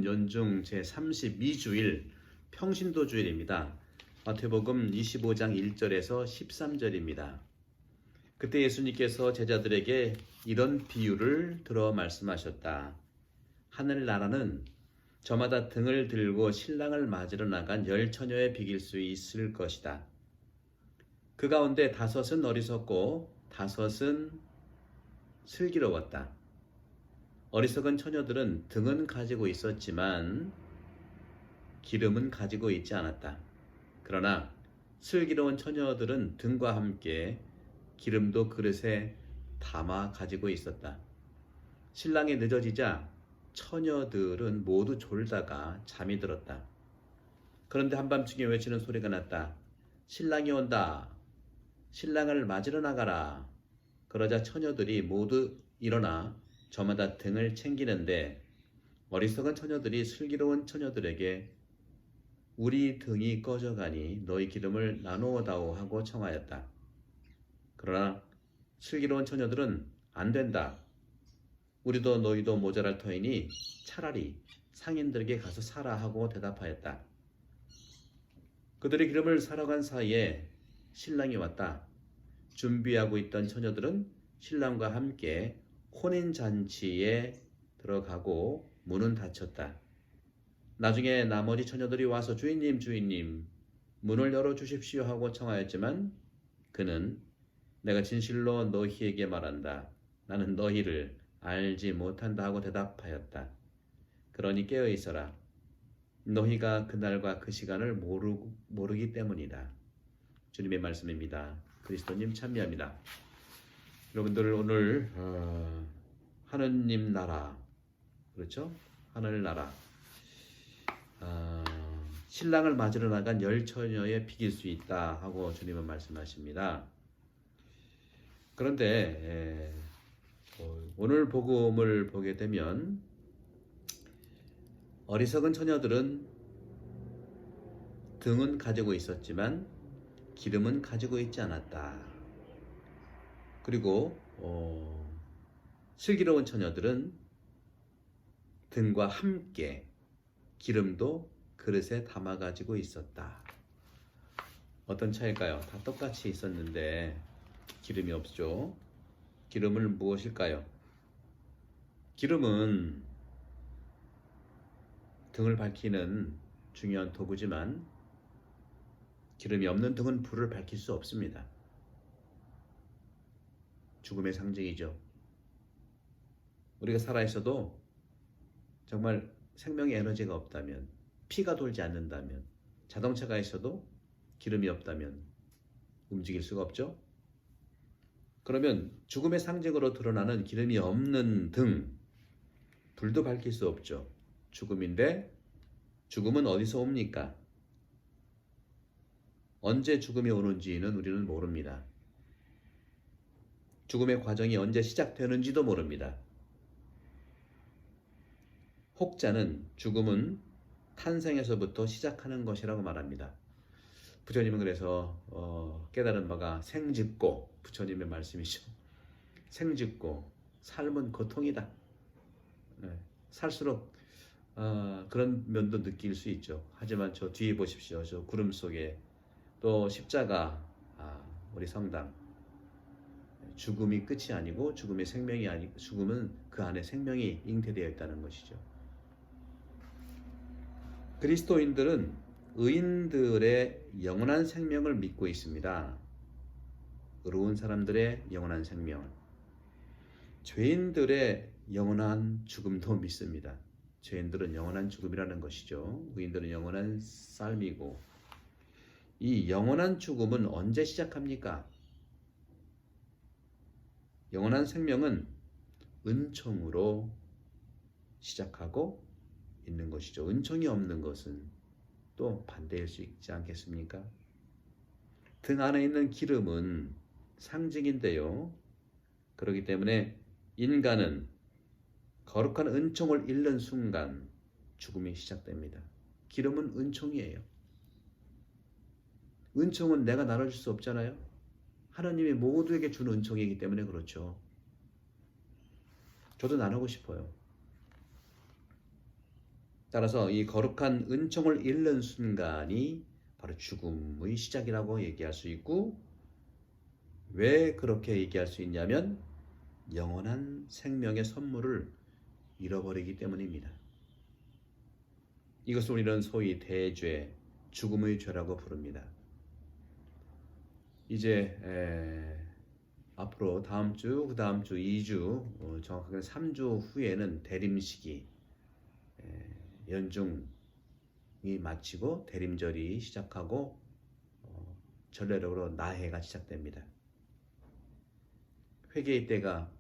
연중 제32주일 평신도주일입니다. 마태복음 25장 1절에서 13절입니다. 그때 예수님께서 제자들에게 이런 비유를 들어 말씀하셨다. 하늘나라는 저마다 등을 들고 신랑을 맞으러 나간 10처녀에 비길 수 있을 것이다. 그 가운데 5은 어리석고 5은 슬기로웠다. 어리석은 처녀들은 등은 가지고 있었지만 기름은 가지고 있지 않았다. 그러나 슬기로운 처녀들은 등과 함께 기름도 그릇에 담아 가지고 있었다. 신랑이 늦어지자 처녀들은 모두 졸다가 잠이 들었다. 그런데 한밤중에 외치는 소리가 났다. 신랑이 온다. 신랑을 맞으러 나가라. 그러자 처녀들이 모두 일어나 저마다 등을 챙기는데 어리석은 처녀들이 슬기로운 처녀들에게 우리 등이 꺼져가니 너희 기름을 나누어다오 하고 청하였다. 그러나 슬기로운 처녀들은 안 된다. 우리도 너희도 모자랄 터이니 차라리 상인들에게 가서 사라 하고 대답하였다. 그들이 기름을 사러 간 사이에 신랑이 왔다. 준비하고 있던 처녀들은 신랑과 함께 혼인잔치에 들어가고 문은 닫혔다. 나중에 나머지 처녀들이 와서 주인님 문을 열어주십시오 하고 청하였지만 그는 내가 진실로 너희에게 말한다. 나는 너희를 알지 못한다 하고 대답하였다. 그러니 깨어 있어라. 너희가 그날과 그 시간을 모르기 때문이다. 주님의 말씀입니다. 그리스도님 참여합니다. 여러분들 오늘 하느님 나라, 그렇죠? 하늘나라, 신랑을 맞으러 나간 10처녀에 비길 수 있다 하고 주님은 말씀하십니다. 그런데 오늘 복음을 보게 되면 어리석은 처녀들은 등은 가지고 있었지만 기름은 가지고 있지 않았다. 그리고 슬기로운 처녀들은 등과 함께 기름도 그릇에 담아 가지고 있었다. 어떤 차이일까요? 다 똑같이 있었는데 기름이 없죠. 기름은 무엇일까요? 기름은 등을 밝히는 중요한 도구지만 기름이 없는 등은 불을 밝힐 수 없습니다. 죽음의 상징이죠. 우리가 살아있어도 정말 생명의 에너지가 없다면, 피가 돌지 않는다면, 자동차가 있어도 기름이 없다면 움직일 수가 없죠. 그러면 죽음의 상징으로 드러나는 기름이 없는 등, 불도 밝힐 수 없죠. 죽음인데 죽음은 어디서 옵니까? 언제 죽음이 오는지는 우리는 모릅니다. 죽음의 과정이 언제 시작되는지도 모릅니다. 혹자는 죽음은 탄생에서부터 시작하는 것이라고 말합니다. 부처님은 그래서 깨달은 바가 생즉고, 부처님의 말씀이죠. 생즉고, 삶은 고통이다. 살수록 그런 면도 느낄 수 있죠. 하지만 저 뒤에 보십시오. 저 구름 속에 또 십자가, 우리 성당. 죽음이 끝이 아니고 죽음의 생명이 아니고 죽음은 그 안에 생명이 잉태되어 있다는 것이죠. 그리스도인들은 의인들의 영원한 생명을 믿고 있습니다. 의로운 사람들의 영원한 생명. 죄인들의 영원한 죽음도 믿습니다. 죄인들은 영원한 죽음이라는 것이죠. 의인들은 영원한 삶이고, 이 영원한 죽음은 언제 시작합니까? 영원한 생명은 은총으로 시작하고 있는 것이죠. 은총이 없는 것은 또 반대일 수 있지 않겠습니까? 등 안에 있는 기름은 상징인데요. 그렇기 때문에 인간은 거룩한 은총을 잃는 순간 죽음이 시작됩니다. 기름은 은총이에요. 은총은 내가 나눠줄 수 없잖아요. 하나님이 모두에게 주는 은총이기 때문에 그렇죠. 저도 나누고 싶어요. 따라서 이 거룩한 은총을 잃는 순간이 바로 죽음의 시작이라고 얘기할 수 있고, 왜 그렇게 얘기할 수 있냐면 영원한 생명의 선물을 잃어버리기 때문입니다. 이것을 우리는 소위 대죄, 죽음의 죄라고 부릅니다. 이제 앞으로 다음 주, 그 다음 주 2주, 정확하게 3주 후에는 대림식이 연중이 마치고 대림절이 시작하고 전례적으로 나해가 시작됩니다. 회개의 때가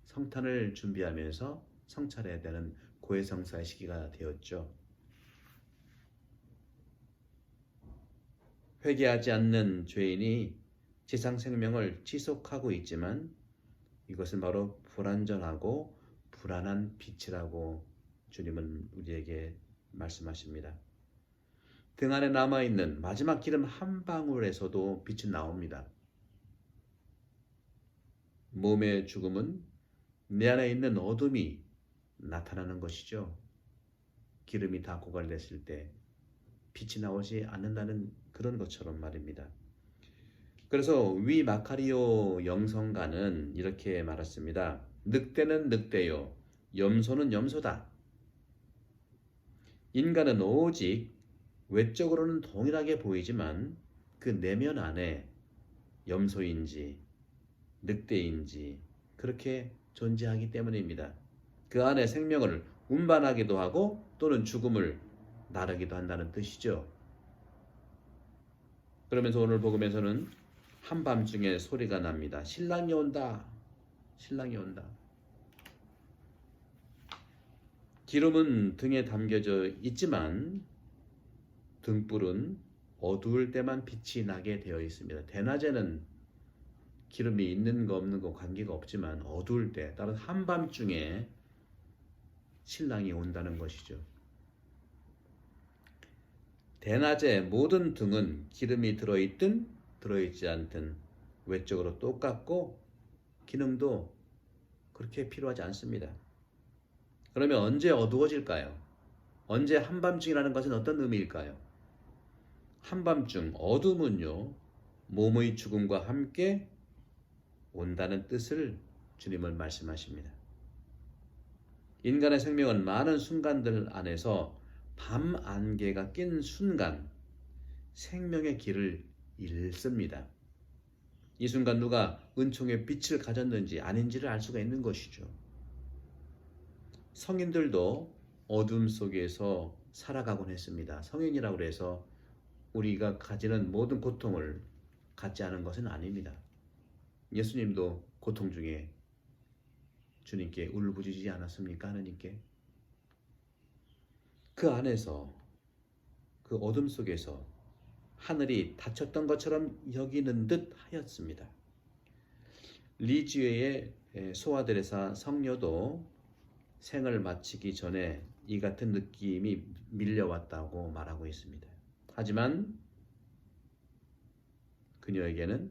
성탄을 준비하면서 성찰해야 되는 고해성사의 시기가 되었죠. 회개하지 않는 죄인이 지상 생명을 지속하고 있지만 이것은 바로 불완전하고 불안한 빛이라고 주님은 우리에게 말씀하십니다. 등 안에 남아있는 마지막 기름 한 방울에서도 빛이 나옵니다. 몸의 죽음은 내 안에 있는 어둠이 나타나는 것이죠. 기름이 다 고갈됐을 때 빛이 나오지 않는다는 그런 것처럼 말입니다. 그래서 위 마카리오 영성가는 이렇게 말했습니다. 늑대는 늑대요, 염소는 염소다. 인간은 오직 외적으로는 동일하게 보이지만 그 내면 안에 염소인지 늑대인지 그렇게 존재하기 때문입니다. 그 안에 생명을 운반하기도 하고 또는 죽음을 나르기도 한다는 뜻이죠. 그러면서 오늘 복음에서는 한밤중에 소리가 납니다. 신랑이 온다. 신랑이 온다. 기름은 등에 담겨져 있지만 등불은 어두울 때만 빛이 나게 되어 있습니다. 대낮에는 기름이 있는 거 없는 거 관계가 없지만 어두울 때, 따라서 한밤중에 신랑이 온다는 것이죠. 대낮에 모든 등은 기름이 들어있든 들어있지 않든 외적으로 똑같고 기능도 그렇게 필요하지 않습니다. 그러면 언제 어두워질까요? 언제 한밤중이라는 것은 어떤 의미일까요? 한밤중, 어둠은요, 몸의 죽음과 함께 온다는 뜻을 주님은 말씀하십니다. 인간의 생명은 많은 순간들 안에서 밤 안개가 낀 순간 생명의 길을 잃습니다. 이 순간 누가 은총의 빛을 가졌는지 아닌지를 알 수가 있는 것이죠. 성인들도 어둠 속에서 살아가곤 했습니다. 성인이라고 해서 우리가 가지는 모든 고통을 갖지 않은 것은 아닙니다. 예수님도 고통 중에 주님께 울부짖지 않았습니까? 하느님께. 그 안에서, 그 어둠 속에서 하늘이 닫혔던 것처럼 여기는 듯 하였습니다. 리지웨의 소아데레사 성녀도 생을 마치기 전에 이 같은 느낌이 밀려왔다고 말하고 있습니다. 하지만 그녀에게는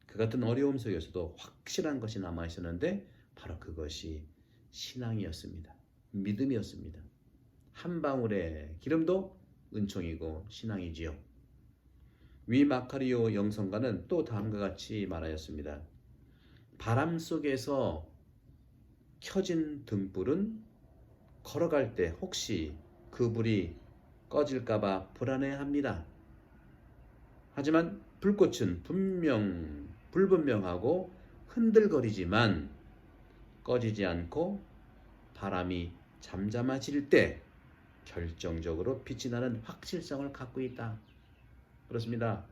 그 같은 어려움 속에서도 확실한 것이 남아 있었는데 바로 그것이 신앙이었습니다. 믿음이었습니다. 한 방울의 기름도 은총이고 신앙이지요. 위 마카리오 영성가는 또 다음과 같이 말하였습니다. 바람 속에서 켜진 등불은 걸어갈 때 혹시 그 불이 꺼질까봐 불안해합니다. 하지만 불꽃은 불분명하고 흔들거리지만 꺼지지 않고 바람이 잠잠해질 때 결정적으로 빛이 나는 확실성을 갖고 있다. 그렇습니다.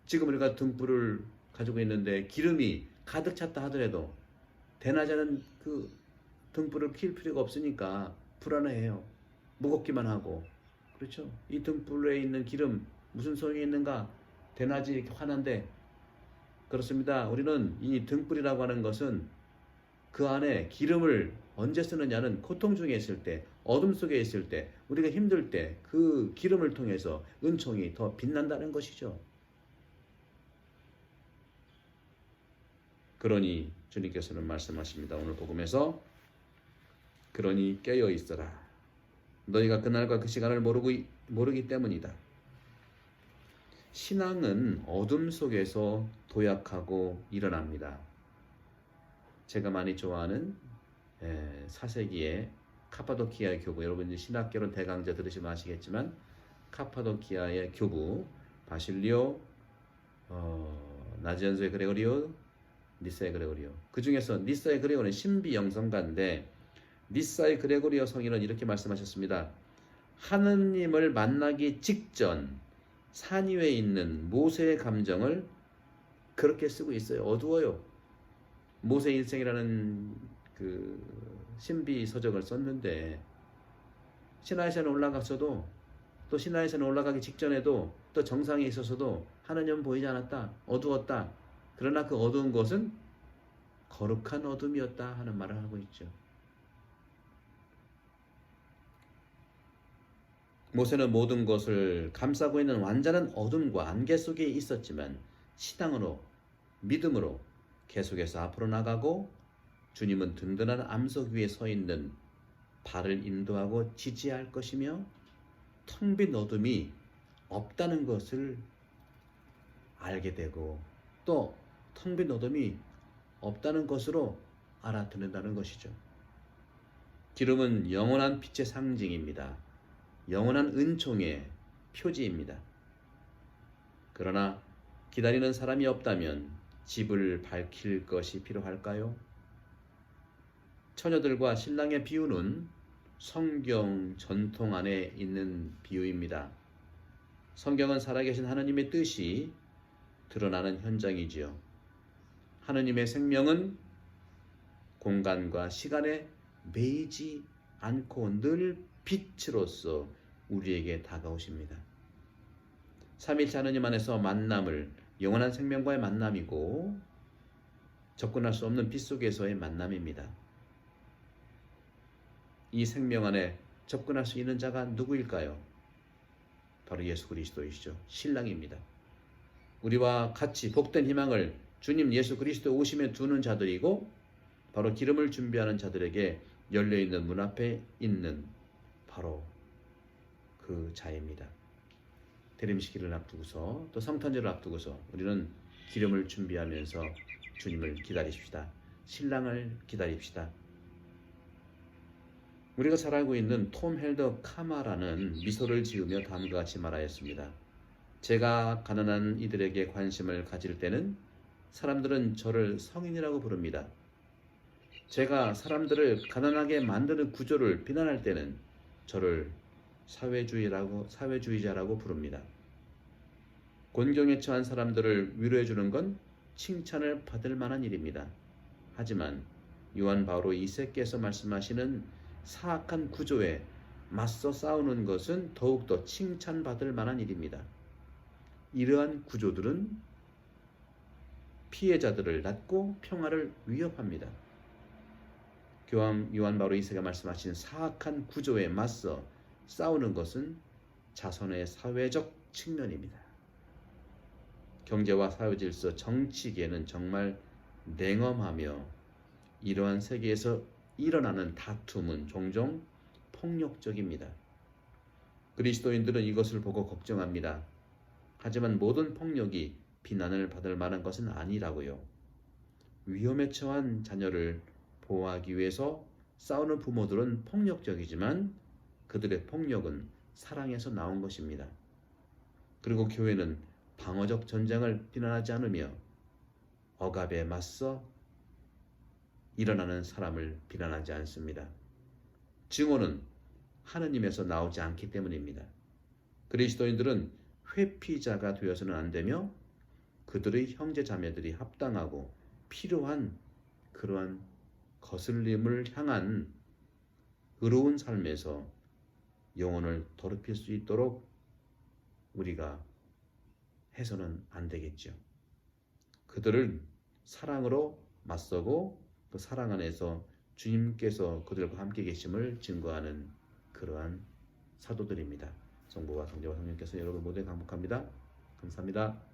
지금 우리가 등불을 가지고 있는데 기름이 가득 찼다 하더라도 대낮에는 그 등불을 킬 필요가 없으니까 불안해해요. 무겁기만 하고. 그렇죠? 이 등불에 있는 기름 무슨 소용이 있는가? 대낮이 이렇게 환한데. 그렇습니다. 우리는 이 등불이라고 하는 것은 그 안에 기름을 언제 쓰느냐는 고통 중에 있을 때, 어둠 속에 있을 때, 우리가 힘들 때 그 기름을 통해서 은총이 더 빛난다는 것이죠. 그러니 주님께서는 말씀하십니다. 오늘 복음에서 그러니 깨어 있어라. 너희가 그날과 그 시간을 모르기 때문이다. 신앙은 어둠 속에서 도약하고 일어납니다. 제가 많이 좋아하는 4세기의 카파도키아의 교부, 여러분 신학개론 대강좌 들으시면 아시겠지만 카파도키아의 교부 바실리오, 나지안조의 그레고리오, 니사의 그레고리오. 그 중에서 니사의 그레고리오는 신비 영성가인데 니사의 그레고리오 성인은 이렇게 말씀하셨습니다. 하느님을 만나기 직전 산 위에 있는 모세의 감정을 그렇게 쓰고 있어요. 어두워요. 모세 일생이라는 그 신비 서적을 썼는데 시나이산에 올라갔어도 또 시나이산에 올라가기 직전에도 또 정상에 있어서도 하느님은 보이지 않았다. 어두웠다. 그러나 그 어두운 것은 거룩한 어둠이었다 하는 말을 하고 있죠. 모세는 모든 것을 감싸고 있는 완전한 어둠과 안개 속에 있었지만 신앙으로 믿음으로 계속해서 앞으로 나가고 주님은 든든한 암석 위에 서 있는 발을 인도하고 지지할 것이며 텅 빈 어둠이 없다는 것을 알게 되고 또 텅 빈 어둠이 없다는 것으로 알아듣는다는 것이죠. 기름은 영원한 빛의 상징입니다. 영원한 은총의 표지입니다. 그러나 기다리는 사람이 없다면 집을 밝힐 것이 필요할까요? 처녀들과 신랑의 비유는 성경 전통 안에 있는 비유입니다. 성경은 살아계신 하느님의 뜻이 드러나는 현장이지요. 하느님의 생명은 공간과 시간에 매이지 않고 늘 빛으로서 우리에게 다가오십니다. 삼위일체 하느님 안에서 만남을 영원한 생명과의 만남이고 접근할 수 없는 빛 속에서의 만남입니다. 이 생명 안에 접근할 수 있는 자가 누구일까요? 바로 예수 그리스도이시죠. 신랑입니다. 우리와 같이 복된 희망을 주님 예수 그리스도 오심에 두는 자들이고 바로 기름을 준비하는 자들에게 열려있는 문 앞에 있는 바로 그 자입니다. 대림시기를 앞두고서 또 성탄절을 앞두고서 우리는 기름을 준비하면서 주님을 기다리십시다. 신랑을 기다립시다. 우리가 잘 알고 있는 톰 헬더 카마라는 미소를 지으며 다음과 같이 말하였습니다. 제가 가난한 이들에게 관심을 가질 때는 사람들은 저를 성인이라고 부릅니다. 제가 사람들을 가난하게 만드는 구조를 비난할 때는 저를 사회주의자라고 부릅니다. 곤경에 처한 사람들을 위로해 주는 건 칭찬을 받을 만한 일입니다. 하지만 요한 바오로 2세께서 말씀하시는 사악한 구조에 맞서 싸우는 것은 더욱더 칭찬받을 만한 일입니다. 이러한 구조들은 피해자들을 낳고 평화를 위협합니다. 요한 바오로 2세가 말씀하신 사악한 구조에 맞서 싸우는 것은 자선의 사회적 측면입니다. 경제와 사회질서, 정치계는 정말 냉엄하며 이러한 세계에서 일어나는 다툼은 종종 폭력적입니다. 그리스도인들은 이것을 보고 걱정합니다. 하지만 모든 폭력이 비난을 받을 만한 것은 아니라고요. 위험에 처한 자녀를 보호하기 위해서 싸우는 부모들은 폭력적이지만 그들의 폭력은 사랑에서 나온 것입니다. 그리고 교회는 방어적 전쟁을 비난하지 않으며 억압에 맞서 일어나는 사람을 비난하지 않습니다. 증오는 하느님에서 나오지 않기 때문입니다. 그리스도인들은 회피자가 되어서는 안 되며 그들의 형제 자매들이 합당하고 필요한 그러한 거슬림을 향한 의로운 삶에서 영혼을 더럽힐 수 있도록 우리가 해서는 안 되겠죠. 그들을 사랑으로 맞서고 그 사랑 안에서 주님께서 그들과 함께 계심을 증거하는 그러한 사도들입니다. 성부와 성자와 성령께서 여러분 모두에 강복합니다. 감사합니다.